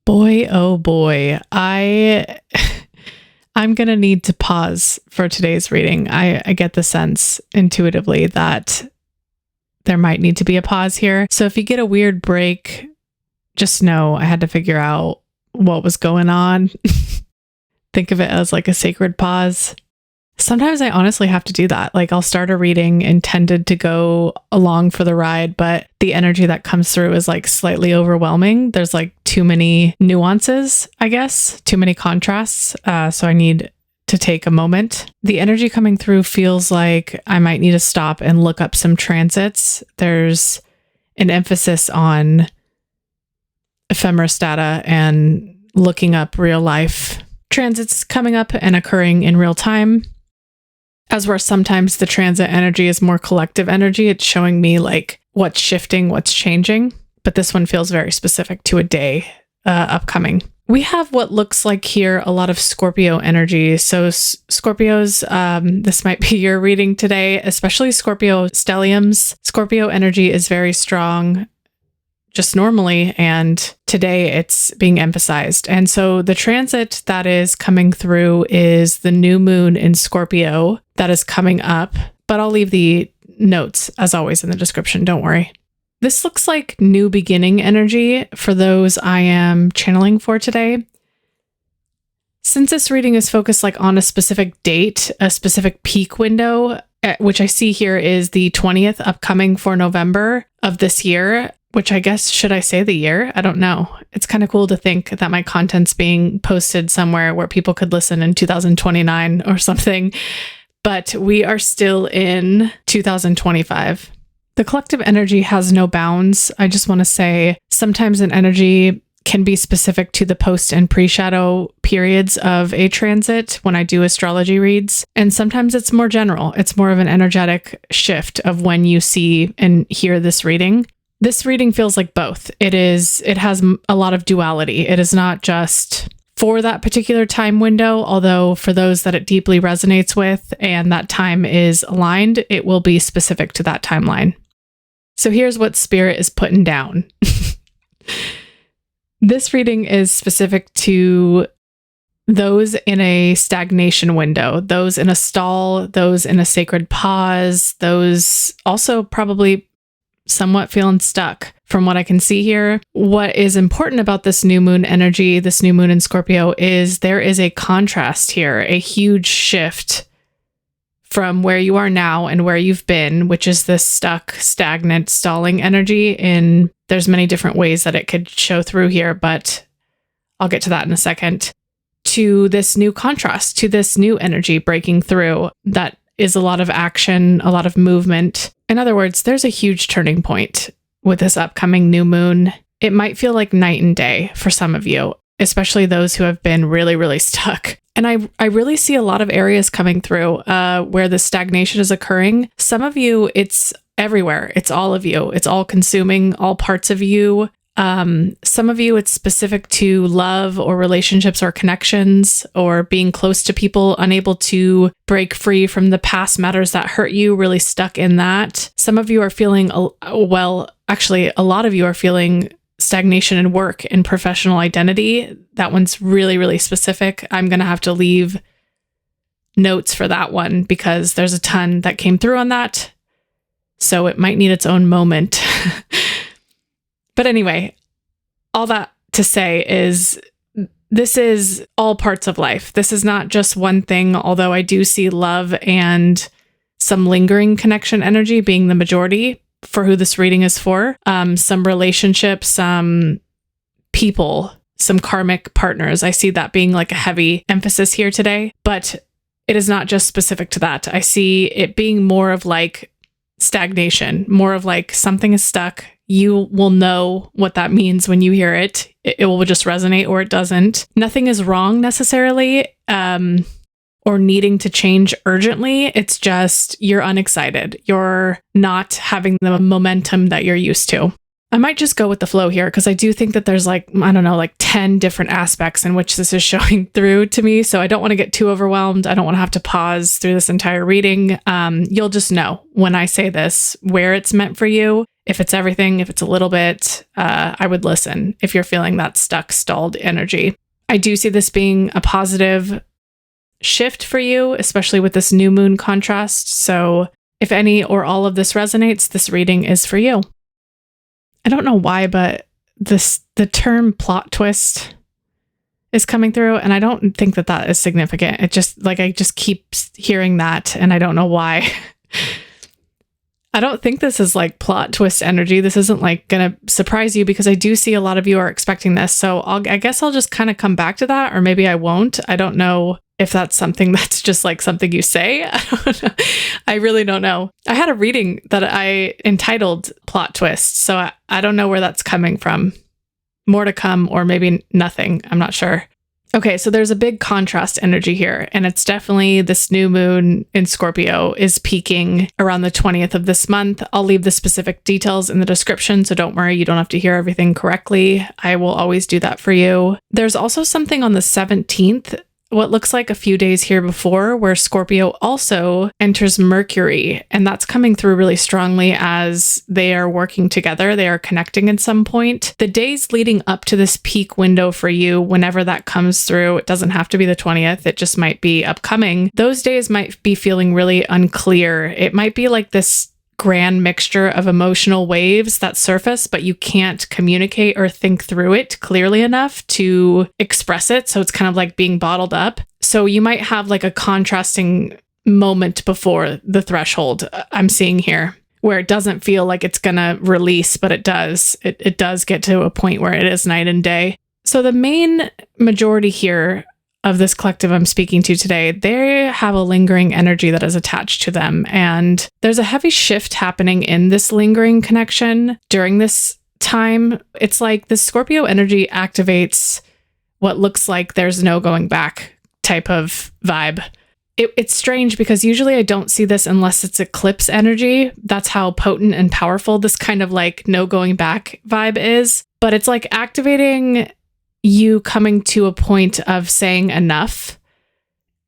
Boy, oh boy. I'm going to need to pause for today's reading. I get the sense intuitively that there might need to be a pause here. So if you get a weird break, just know I had to figure out what was going on. Think of it as like a sacred pause. Sometimes I honestly have to do that. Like I'll start a reading intended to go along for the ride, but the energy that comes through is like slightly overwhelming. There's like too many nuances, I guess, too many contrasts. So I need to take a moment. The energy coming through feels like I might need to stop and look up some transits. There's an emphasis on ephemeris data and looking up real life transits coming up and occurring in real time. As where sometimes the transit energy is more collective energy, it's showing me like what's shifting, what's changing. But this one feels very specific to a day upcoming. We have what looks like here a lot of Scorpio energy. So Scorpios, this might be your reading today, especially Scorpio stelliums. Scorpio energy is very strong just normally, and today it's being emphasized. And so the transit that is coming through is the new moon in Scorpio that is coming up, but I'll leave the notes as always in the description, don't worry. This looks like new beginning energy for those I am channeling for today. Since this reading is focused like on a specific date, a specific peak window, which I see here is the 20th upcoming for November of this year, which I guess, should I say the year? I don't know. It's kind of cool to think that my content's being posted somewhere where people could listen in 2029 or something, but we are still in 2025. The collective energy has no bounds. I just want to say sometimes an energy can be specific to the post and pre-shadow periods of a transit when I do astrology reads. And sometimes it's more general. It's more of an energetic shift of when you see and hear this reading. This reading feels like both. It has a lot of duality. It is not just for that particular time window, although for those that it deeply resonates with and that time is aligned, it will be specific to that timeline. So here's what Spirit is putting down. This reading is specific to those in a stagnation window, those in a stall, those in a sacred pause, those also probably somewhat feeling stuck from what I can see here. What is important about this new moon energy, this new moon in Scorpio, is there is a contrast here, a huge shift from where you are now and where you've been, which is this stuck, stagnant, stalling energy. And there's many different ways that it could show through here, but I'll get to that in a second. To this new contrast, to this new energy breaking through that is a lot of action, a lot of movement. In other words, there's a huge turning point with this upcoming new moon. It might feel like night and day for some of you, especially those who have been really, really stuck. And I really see a lot of areas coming through where the stagnation is occurring. Some of you, it's everywhere. It's all of you. It's all consuming all parts of you. Some of you, it's specific to love or relationships or connections or being close to people, unable to break free from the past matters that hurt you, really stuck in that. Some of you are feeling, actually, a lot of you are feeling stagnation in work and professional identity. That one's really, really specific. I'm going to have to leave notes for that one because there's a ton that came through on that. So it might need its own moment. But anyway, all that to say is this is all parts of life. This is not just one thing, although I do see love and some lingering connection energy being the majority for who this reading is for. Some relationships, some people, some karmic partners. I see that being like a heavy emphasis here today, but it is not just specific to that. I see it being more of like stagnation, more of like something is stuck. You will know what that means when you hear it. It will just resonate or it doesn't. Nothing is wrong necessarily or needing to change urgently. It's just you're unexcited. You're not having the momentum that you're used to. I might just go with the flow here because I do think that there's like 10 different aspects in which this is showing through to me. So I don't want to get too overwhelmed. I don't want to have to pause through this entire reading. You'll just know when I say this, where it's meant for you. If it's everything, if it's a little bit, I would listen if you're feeling that stuck, stalled energy. I do see this being a positive shift for you, especially with this new moon contrast. So if any or all of this resonates, this reading is for you. I don't know why, but the term plot twist is coming through, and I don't think that is significant. It just, like, I just keep hearing that, and I don't know why. I don't think this is like plot twist energy. This isn't like going to surprise you, because I do see a lot of you are expecting this. So I guess I'll just kind of come back to that, or maybe I won't. I don't know if that's something that's just like something you say. I don't know. I really don't know. I had a reading that I entitled Plot Twist, so I don't know where that's coming from. More to come, or maybe nothing. I'm not sure. Okay, so there's a big contrast energy here, and it's definitely this new moon in Scorpio is peaking around the 20th of this month. I'll leave the specific details in the description, so don't worry, you don't have to hear everything correctly. I will always do that for you. There's also something on the 17th, what looks like a few days here before, where Scorpio also enters Mercury, and that's coming through really strongly as they are working together. They are connecting at some point. The days leading up to this peak window for you, whenever that comes through, it doesn't have to be the 20th, it just might be upcoming. Those days might be feeling really unclear. It might be like this grand mixture of emotional waves that surface, but you can't communicate or think through it clearly enough to express it. So it's kind of like being bottled up. So you might have like a contrasting moment before the threshold I'm seeing here, where it doesn't feel like it's going to release, but it does. It does get to a point where it is night and day. So the main majority here of this collective I'm speaking to today, they have a lingering energy that is attached to them. And there's a heavy shift happening in this lingering connection during this time. It's like the Scorpio energy activates what looks like there's no going back type of vibe. It's strange because usually I don't see this unless it's eclipse energy. That's how potent and powerful this kind of like no going back vibe is. But it's like activating you coming to a point of saying enough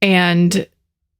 and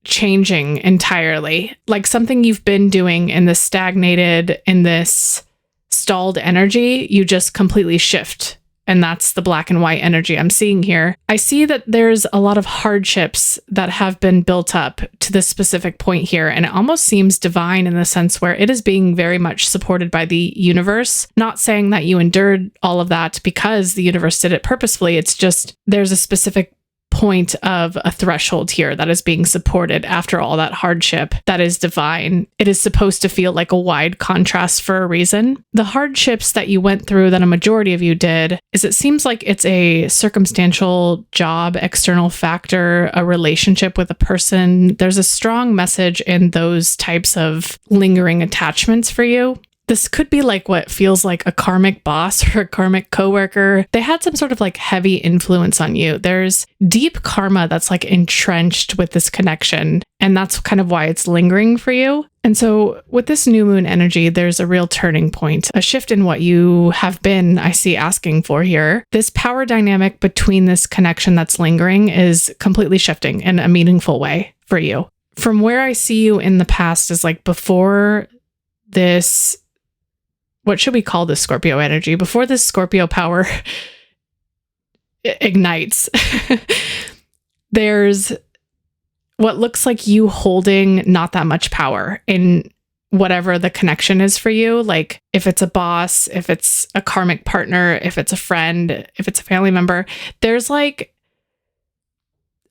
changing entirely. Like something you've been doing in this stagnated, in this stalled energy, you just completely shift. And that's the black and white energy I'm seeing here. I see that there's a lot of hardships that have been built up to this specific point here. And it almost seems divine in the sense where it is being very much supported by the universe. Not saying that you endured all of that because the universe did it purposefully. It's just there's a specific point of a threshold here that is being supported after all that hardship that is divine. It is supposed to feel like a wide contrast for a reason. The hardships that you went through, that a majority of you did, is it seems like it's a circumstantial job, external factor, a relationship with a person. There's a strong message in those types of lingering attachments for you. This could be like what feels like a karmic boss or a karmic coworker. They had some sort of like heavy influence on you. There's deep karma that's like entrenched with this connection. And that's kind of why it's lingering for you. And so with this new moon energy, there's a real turning point, a shift in what you have been, I see, asking for here. This power dynamic between this connection that's lingering is completely shifting in a meaningful way for you. From where I see you in the past is like before this, what should we call this Scorpio energy? Before this Scorpio power ignites, there's what looks like you holding not that much power in whatever the connection is for you. Like if it's a boss, if it's a karmic partner, if it's a friend, if it's a family member, there's like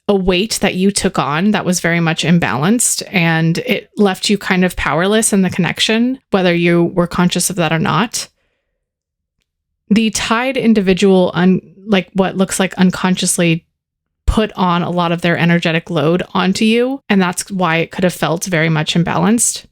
a weight that you took on that was very much imbalanced, and it left you kind of powerless in the connection, whether you were conscious of that or not. The tied individual, like what looks like unconsciously put on a lot of their energetic load onto you, and that's why it could have felt very much imbalanced.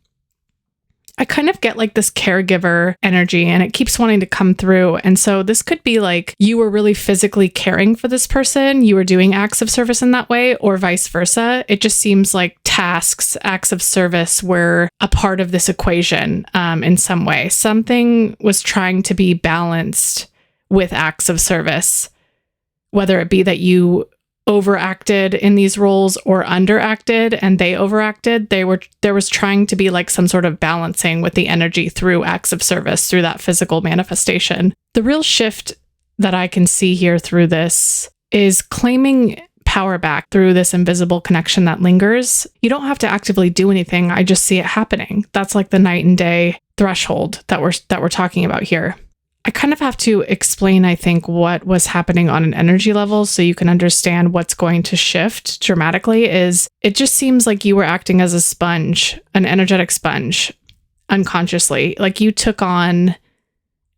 I kind of get like this caregiver energy, and it keeps wanting to come through. And so this could be like you were really physically caring for this person. You were doing acts of service in that way, or vice versa. It just seems like tasks, acts of service were a part of this equation in some way. Something was trying to be balanced with acts of service, whether it be that you overacted in these roles or underacted and they overacted. There was trying to be like some sort of balancing with the energy through acts of service, through that physical manifestation. The real shift that I can see here through this is claiming power back through this invisible connection that lingers. You don't have to actively do anything. I just see it happening. That's like the night and day threshold that we're talking about here. I kind of have to explain, I think, what was happening on an energy level so you can understand what's going to shift dramatically. Is it just seems like you were acting as a sponge, an energetic sponge, unconsciously. Like you took on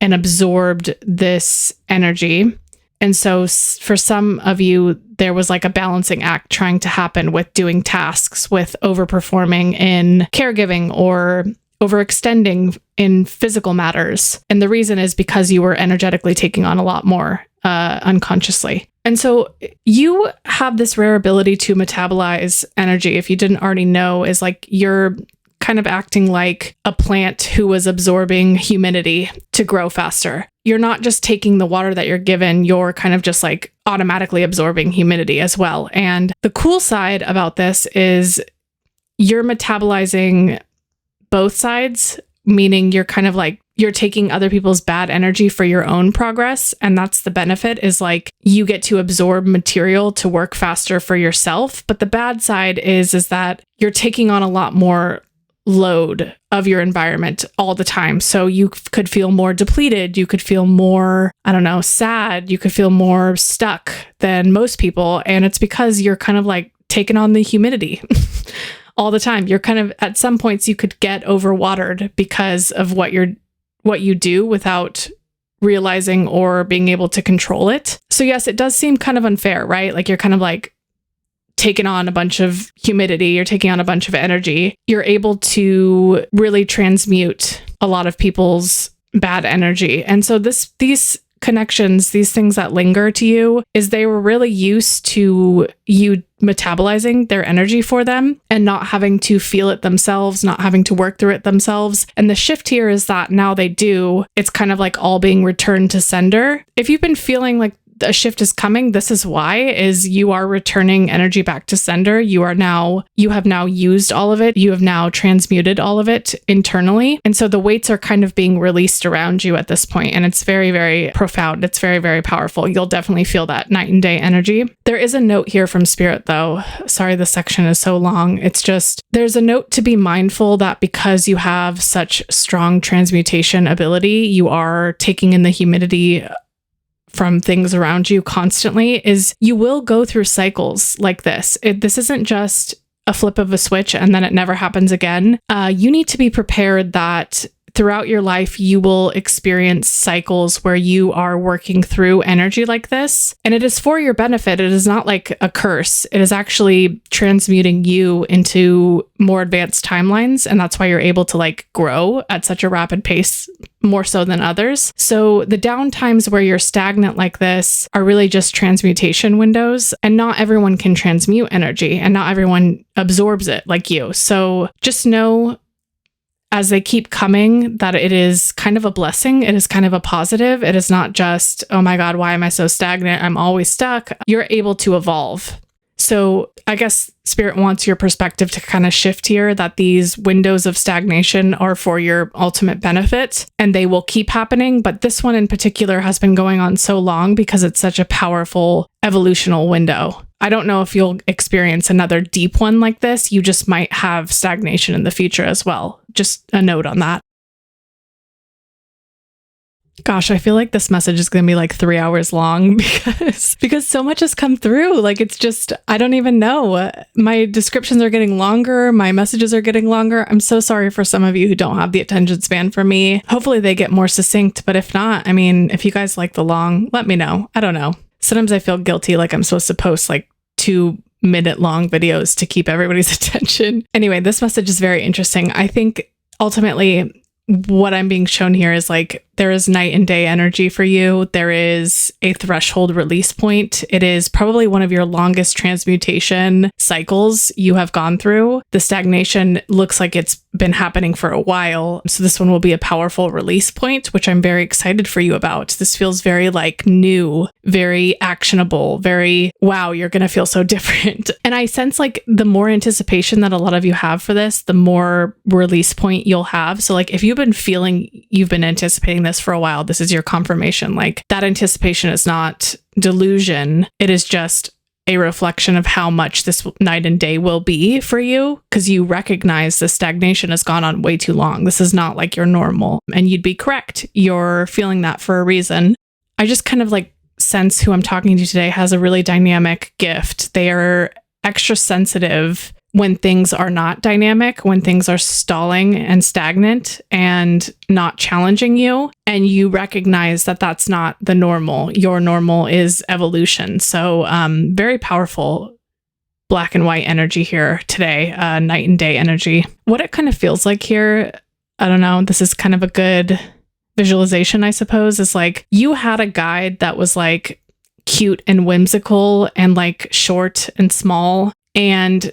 and absorbed this energy. And so for some of you, there was like a balancing act trying to happen with doing tasks, with overperforming in caregiving or overextending in physical matters. And the reason is because you were energetically taking on a lot more unconsciously. And so you have this rare ability to metabolize energy. If you didn't already know, is like you're kind of acting like a plant who was absorbing humidity to grow faster. You're not just taking the water that you're given, you're kind of just like automatically absorbing humidity as well. And the cool side about this is you're metabolizing both sides, meaning you're kind of like, you're taking other people's bad energy for your own progress. And that's the benefit, is like you get to absorb material to work faster for yourself. But the bad side is that you're taking on a lot more load of your environment all the time. So you could feel more depleted. You could feel more, I don't know, sad. You could feel more stuck than most people. And it's because you're kind of like taking on the humidity all the time. You're kind of, at some points you could get overwatered because of what you do without realizing or being able to control it. So yes, it does seem kind of unfair, right? Like you're kind of like taking on a bunch of humidity, you're taking on a bunch of energy. You're able to really transmute a lot of people's bad energy. And so these connections, these things that linger to you, is they were really used to you metabolizing their energy for them and not having to feel it themselves, not having to work through it themselves. And the shift here is that now they do. It's kind of like all being returned to sender. If you've been feeling like a shift is coming, this is why, is you are returning energy back to sender. You have now used all of it. You have now transmuted all of it internally. And so the weights are kind of being released around you at this point. And it's very, very profound. It's very, very powerful. You'll definitely feel that night and day energy. There is a note here from Spirit though. Sorry, this section is so long. It's just, there's a note to be mindful that because you have such strong transmutation ability, you are taking in the humidity from things around you constantly, is you will go through cycles like this. This isn't just a flip of a switch and then it never happens again. You need to be prepared that throughout your life, you will experience cycles where you are working through energy like this. And it is for your benefit. It is not like a curse. It is actually transmuting you into more advanced timelines. And that's why you're able to like grow at such a rapid pace, more so than others. So the down times where you're stagnant like this are really just transmutation windows. And not everyone can transmute energy and not everyone absorbs it like you. So just know, as they keep coming, that it is kind of a blessing. It is kind of a positive. It is not just, oh my God, why am I so stagnant? I'm always stuck. You're able to evolve. So I guess Spirit wants your perspective to kind of shift here, that these windows of stagnation are for your ultimate benefit and they will keep happening. But this one in particular has been going on so long because it's such a powerful evolutional window. I don't know if you'll experience another deep one like this. You just might have stagnation in the future as well. Just a note on that. Gosh, I feel like this message is going to be like 3 hours long because so much has come through. Like, it's just, I don't even know. My descriptions are getting longer. My messages are getting longer. I'm so sorry for some of you who don't have the attention span for me. Hopefully they get more succinct. But if not, I mean, if you guys like the long, let me know. I don't know. Sometimes I feel guilty, like I'm supposed to post like 2-minute long videos to keep everybody's attention. Anyway, this message is very interesting. I think ultimately what I'm being shown here is like there is night and day energy for you. There is a threshold release point. It is probably one of your longest transmutation cycles you have gone through. The stagnation looks like it's been happening for a while. So this one will be a powerful release point, which I'm very excited for you about. This feels very like new, very actionable, very, wow, you're going to feel so different. And I sense like the more anticipation that a lot of you have for this, the more release point you'll have. So like if you've been feeling, you've been anticipating this for a while, this is your confirmation. Like that anticipation is not delusion. It is just a reflection of how much this night and day will be for you, because you recognize the stagnation has gone on way too long. This is not like your normal, and you'd be correct. You're feeling that for a reason. I just kind of like sense who I'm talking to today has a really dynamic gift. They are extra sensitive when things are not dynamic, when things are stalling and stagnant and not challenging you, and you recognize that that's not the normal. Your normal is evolution. So very powerful black and white energy here today, night and day energy. What it kind of feels like here, I don't know, this is kind of a good visualization, I suppose, is like you had a guide that was like cute and whimsical and like short and small, and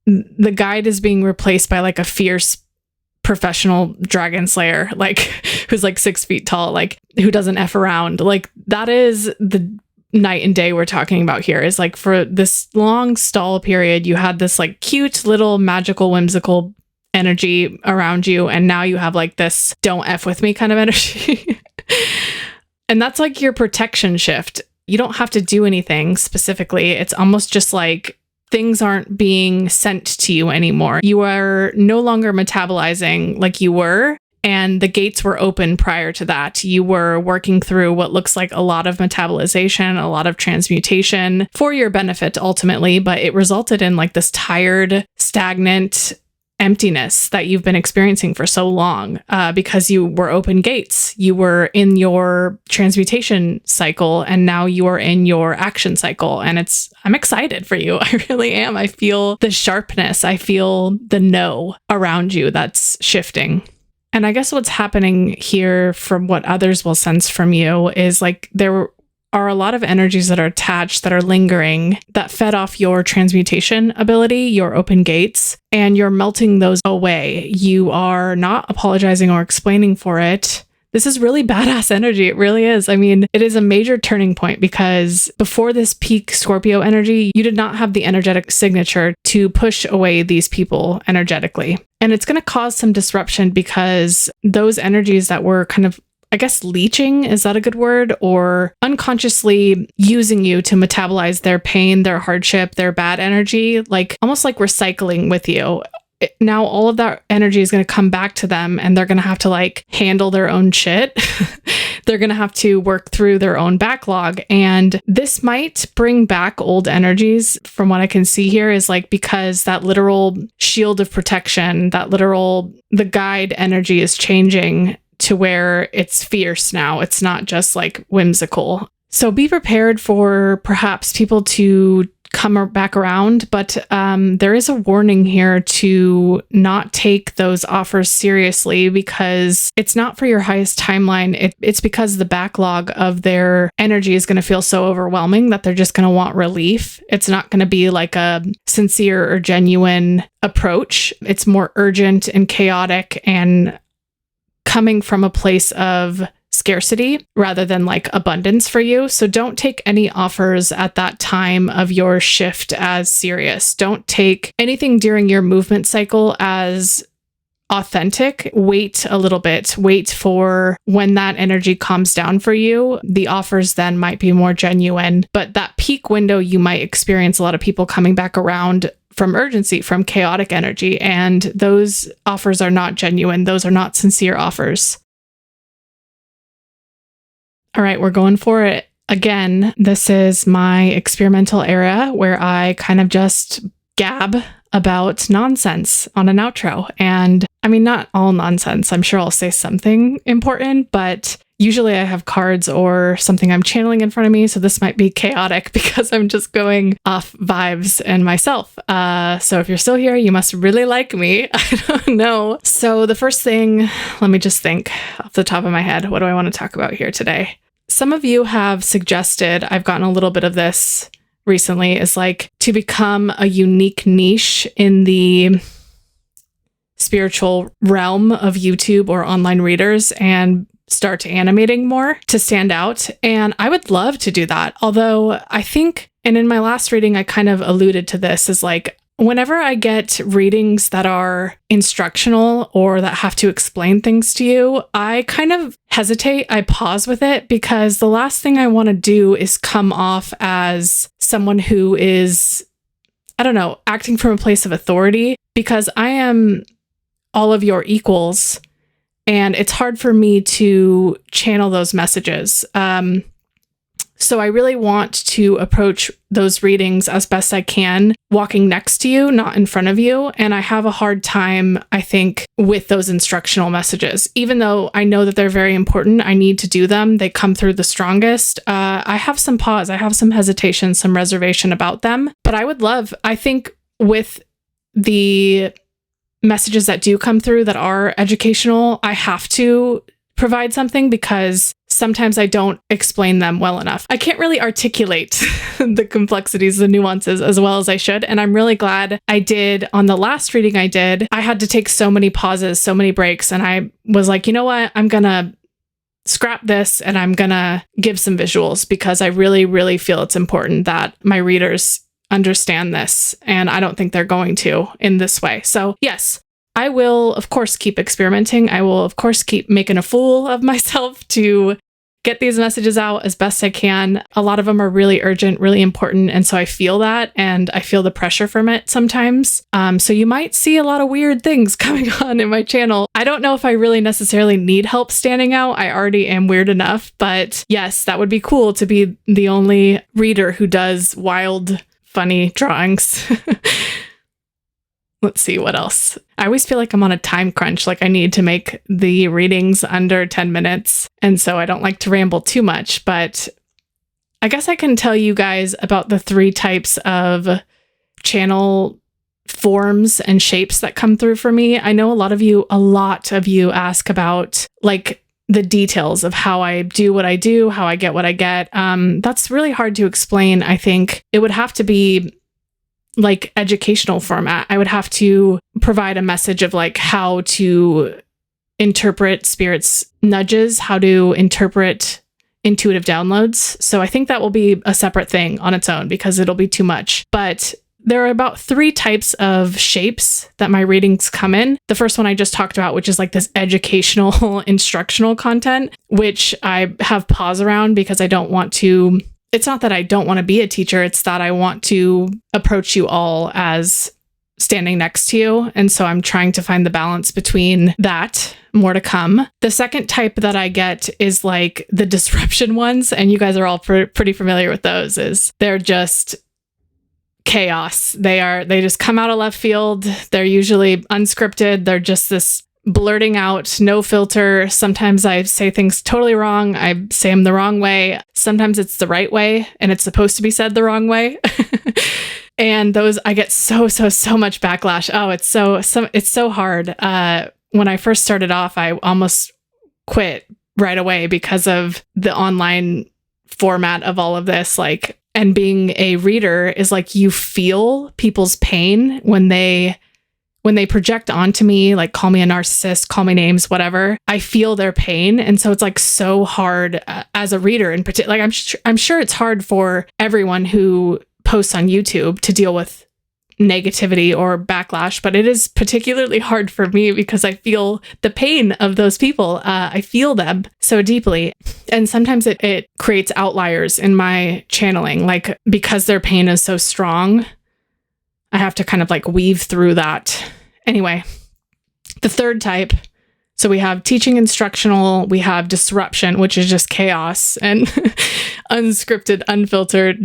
the guide is being replaced by like a fierce professional dragon slayer, like who's like 6 feet tall, like who doesn't F around. Like that is the night and day we're talking about here, is like for this long stall period, you had this like cute little magical, whimsical energy around you. And now you have like this don't F with me kind of energy. And that's like your protection shift. You don't have to do anything specifically. It's almost just like things aren't being sent to you anymore. You are no longer metabolizing like you were, and the gates were open prior to that. You were working through what looks like a lot of metabolization, a lot of transmutation for your benefit ultimately, but it resulted in like this tired, stagnant emptiness that you've been experiencing for so long because you were open gates. You were in your transmutation cycle, and now you are in your action cycle. And I'm excited for you. I really am. I feel the sharpness. I feel the no around you that's shifting. And I guess what's happening here, from what others will sense from you, is like there are a lot of energies that are attached, that are lingering, that fed off your transmutation ability, your open gates, and you're melting those away. You are not apologizing or explaining for it. This is really badass energy. It really is. I mean, it is a major turning point, because before this peak Scorpio energy, you did not have the energetic signature to push away these people energetically. And it's going to cause some disruption, because those energies that were kind of, I guess, leeching, is that a good word? Or unconsciously using you to metabolize their pain, their hardship, their bad energy, like almost like recycling with you. Now all of that energy is going to come back to them, and they're going to have to like handle their own shit. They're going to have to work through their own backlog. And this might bring back old energies, from what I can see here, is like because that literal shield of protection, the guide energy is changing to where it's fierce now. It's not just like whimsical. So be prepared for perhaps people to come back around, but there is a warning here to not take those offers seriously, because it's not for your highest timeline. It's because the backlog of their energy is going to feel so overwhelming that they're just going to want relief. It's not going to be like a sincere or genuine approach. It's more urgent and chaotic and coming from a place of scarcity rather than like abundance for you. So don't take any offers at that time of your shift as serious. Don't take anything during your movement cycle as authentic. Wait a little bit. Wait for when that energy calms down for you. The offers then might be more genuine, but that peak window, you might experience a lot of people coming back around from urgency, from chaotic energy. And those offers are not genuine. Those are not sincere offers. All right, we're going for it. Again, this is my experimental era where I kind of just gab about nonsense on an outro. And I mean, not all nonsense. I'm sure I'll say something important, but Usually I have cards or something I'm channeling in front of me, so this might be chaotic because I'm just going off vibes and myself. So if you're still here, you must really like me. I don't know. So the first thing, let me just think off the top of my head, what do I want to talk about here today? Some of you have suggested, I've gotten a little bit of this recently, is like to become a unique niche in the spiritual realm of YouTube or online readers and start animating more to stand out. And I would love to do that. Although I think, and in my last reading, I kind of alluded to this, is like, whenever I get readings that are instructional or that have to explain things to you, I kind of hesitate. I pause with it because the last thing I want to do is come off as someone who is, I don't know, acting from a place of authority, because I am all of your equals. And it's hard for me to channel those messages. So I really want to approach those readings as best I can, walking next to you, not in front of you. And I have a hard time, I think, with those instructional messages. Even though I know that they're very important, I need to do them. They come through the strongest. I have some pause. I have some hesitation, some reservation about them. But I would love, I think, with the messages that do come through that are educational, I have to provide something because sometimes I don't explain them well enough. I can't really articulate the complexities, the nuances as well as I should. And I'm really glad I did on the last reading I did. I had to take so many pauses, so many breaks. And I was like, you know what? I'm going to scrap this and I'm going to give some visuals because I really, really feel it's important that my readers understand this. And I don't think they're going to in this way. So yes, I will, of course, keep experimenting. I will, of course, keep making a fool of myself to get these messages out as best I can. A lot of them are really urgent, really important. And so I feel that, and I feel the pressure from it sometimes. So you might see a lot of weird things coming on in my channel. I don't know if I really necessarily need help standing out. I already am weird enough, but yes, that would be cool to be the only reader who does wild, funny drawings. Let's see what else. I always feel like I'm on a time crunch, like I need to make the readings under 10 minutes. And so I don't like to ramble too much, but I guess I can tell you guys about the 3 types of channel forms and shapes that come through for me. I know a lot of you ask about like the details of how I do what I do, how I get what I get. That's really hard to explain. I think it would have to be like educational format. I would have to provide a message of like how to interpret spirit's nudges, how to interpret intuitive downloads. So I think that will be a separate thing on its own because it'll be too much. But there are about 3 types of shapes that my readings come in. The first one I just talked about, which is like this educational, instructional content, which I have pause around because I don't want to. It's not that I don't want to be a teacher, it's that I want to approach you all as standing next to you. And so I'm trying to find the balance between that. More to come. The second type that I get is like the disruption ones. And you guys are all pretty familiar with those. Is they're just chaos. They just come out of left field. They're usually unscripted. They're just this blurting out, no filter. Sometimes I say things totally wrong. I say them the wrong way. Sometimes it's the right way and it's supposed to be said the wrong way. And those, I get so much backlash. Oh, it's so hard. When I first started off, I almost quit right away because of the online format of all of this. Like, and being a reader is like, you feel people's pain when they project onto me, like call me a narcissist, call me names, whatever. I feel their pain. And so it's like so hard as a reader in particular. Like I'm sure it's hard for everyone who posts on YouTube to deal with negativity or backlash, but it is particularly hard for me because I feel the pain of those people. I feel them so deeply. And sometimes it creates outliers in my channeling, like because their pain is so strong, I have to kind of like weave through that. Anyway, the third type. So we have teaching instructional, we have disruption, which is just chaos, and unscripted, unfiltered.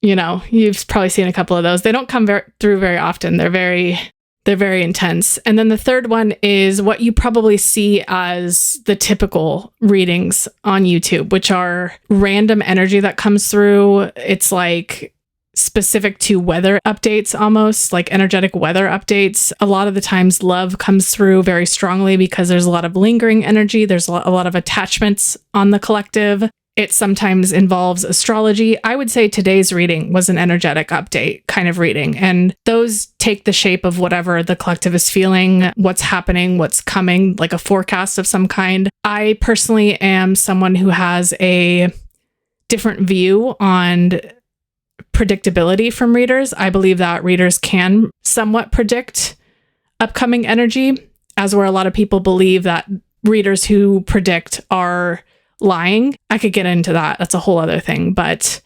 You know, you've probably seen a couple of those. They don't come through very often. They're very They're very intense. And then the third one is what you probably see as the typical readings on YouTube, which are random energy that comes through. It's like specific to weather updates, almost like energetic weather updates. A lot of the times love comes through very strongly because there's a lot of lingering energy. There's a lot of attachments on the collective. It sometimes involves astrology. I would say today's reading was an energetic update kind of reading. And those take the shape of whatever the collective is feeling, what's happening, what's coming, like a forecast of some kind. I personally am someone who has a different view on predictability from readers. I believe that readers can somewhat predict upcoming energy, as where a lot of people believe that readers who predict are lying. I could get into that. That's a whole other thing. But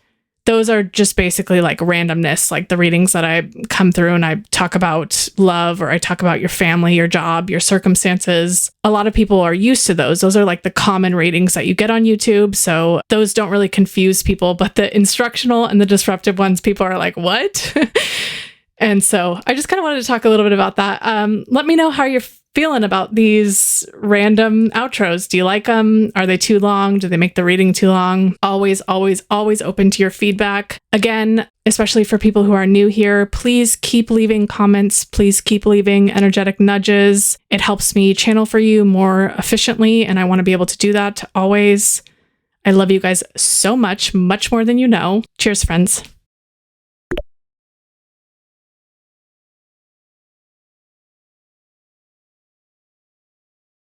those are just basically like randomness, like the readings that I come through and I talk about love, or I talk about your family, your job, your circumstances. A lot of people are used to those. Those are like the common readings that you get on YouTube. So those don't really confuse people, but the instructional and the disruptive ones, people are like, what? And so I just kind of wanted to talk a little bit about that. Let me know how you're feeling about these random outros. Do you like them? Are they too long? Do they make the reading too long? Always, always, always open to your feedback. Again, especially for people who are new here, please keep leaving comments. Please keep leaving energetic nudges. It helps me channel for you more efficiently, and I want to be able to do that always. I love you guys so much, much more than you know. Cheers, friends.